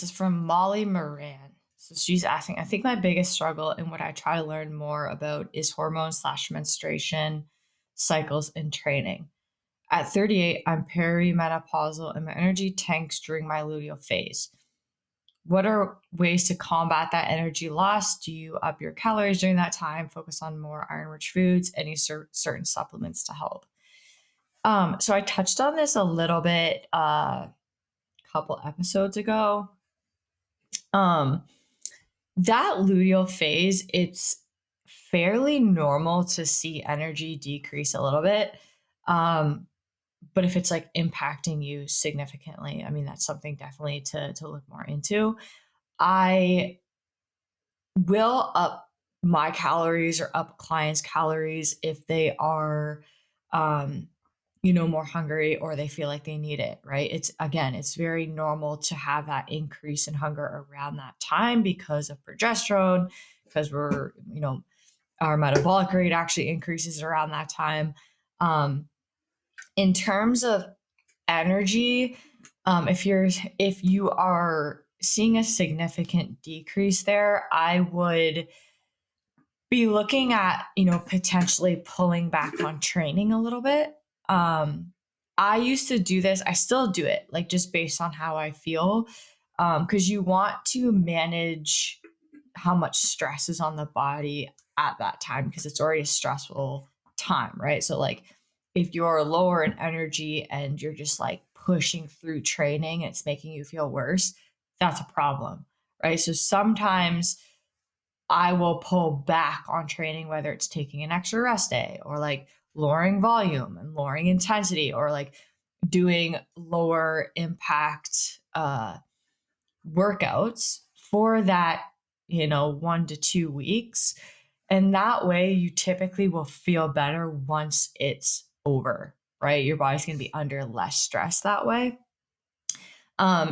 This is from Molly Moran. So she's asking, I think my biggest struggle and what I try to learn more about is hormones slash menstruation cycles and training. At 38, I'm perimenopausal and my energy tanks during my luteal phase. What are ways to combat that energy loss? Do you up your calories during that time? Focus on more iron rich foods? Any certain supplements to help? So I touched on this a little bit a couple episodes ago. Um, that luteal phase, it's fairly normal to see energy decrease a little bit. Um, but if it's like impacting you significantly, I mean, that's something definitely to look more into. I will up my calories or up clients' calories if they are, um, more hungry or they feel like they need it, right? It's again, it's very normal to have that increase in hunger around that time because of progesterone, because our metabolic rate actually increases around that time. Um, in terms of energy, if you are seeing a significant decrease there, I would be looking at, potentially pulling back on training a little bit. Um, I used to do this. I still do it, like just based on how I feel, because you want to manage how much stress is on the body at that time because it's already a stressful time, right? So, like, if you're lower in energy and you're just like pushing through training, it's making you feel worse. That's a problem, right? So sometimes I will pull back on training, whether it's taking an extra rest day or like lowering volume and lowering intensity or like doing lower impact workouts for that, 1 to 2 weeks. And that way you typically will feel better once it's over, right? Your body's going to be under less stress that way.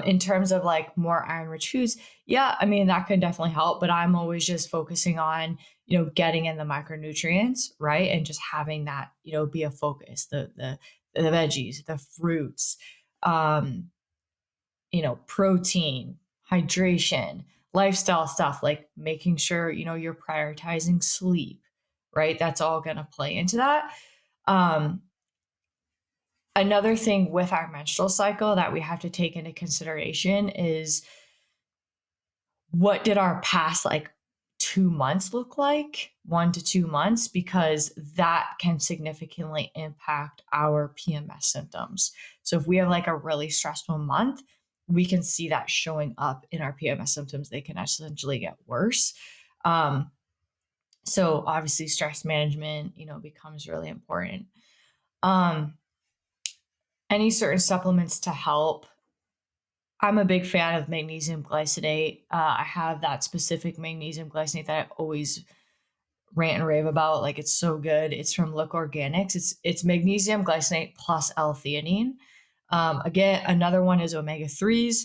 In terms of like more iron rich foods, yeah, I mean, that can definitely help, but I'm always just focusing on, getting in the micronutrients, right? And just having that, be a focus, the veggies, the fruits, um, protein, hydration, lifestyle stuff, like making sure, you're prioritizing sleep, right? That's all going to play into that. Um, Another thing with our menstrual cycle that we have to take into consideration is what did our past like 2 months look like, 1 to 2 months, because that can significantly impact our PMS symptoms. So if we have like a really stressful month, we can see that showing up in our PMS symptoms. They can essentially get worse. Um, so obviously stress management, becomes really important. Um, any certain supplements to help. I'm a big fan of magnesium glycinate. I have that specific magnesium glycinate that I always rant and rave about. Like, it's so good. It's from Look Organics. It's magnesium glycinate plus L-theanine. Again, another one is omega 3s,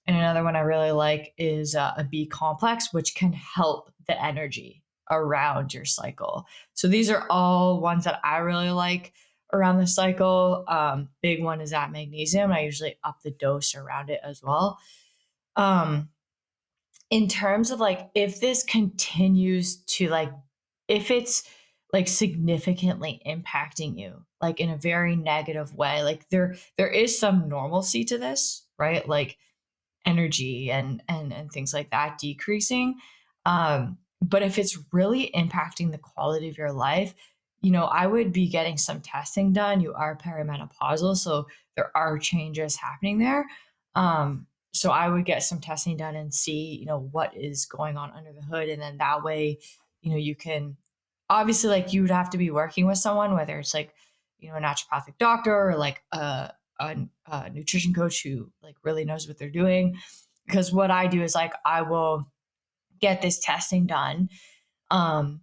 and another one I really like is a B complex, which can help the energy around your cycle. So these are all ones that I really like around the cycle. Big one is that magnesium. I usually up the dose around it as well. Um, in terms of like if this continues to like if it's like significantly impacting you like in a very negative way, like there is some normalcy to this, right? Like energy and things like that decreasing. But if it's really impacting the quality of your life, I would be getting some testing done. You are perimenopausal, so there are changes happening there. So I would get some testing done and see, what is going on under the hood. And then that way, you can obviously, like, you would have to be working with someone, whether it's like, a naturopathic doctor or like a nutrition coach who like really knows what they're doing. Because what I do is like I will get this testing done, um,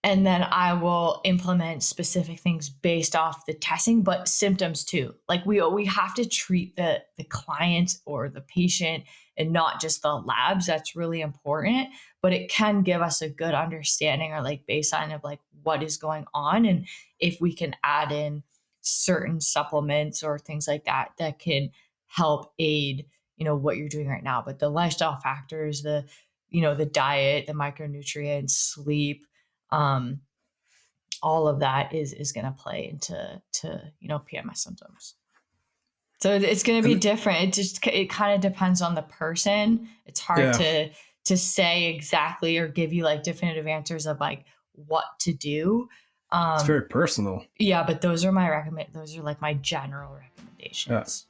and then I will implement specific things based off the testing, but symptoms too. Like we have to treat the client or the patient and not just the labs. That's really important, but it can give us a good understanding or like baseline of like what is going on, and if we can add in certain supplements or things like that that can help aid what you're doing right now. But the lifestyle factors, the diet, the micronutrients, sleep, um, all of that is going to play into PMS symptoms. So it's going to be And different. It kind of depends on the person. It's hard yeah, to say exactly or give you like definitive answers of like what to do. it's Um, very personal. yeah, but those are like my general Yeah. recommendations.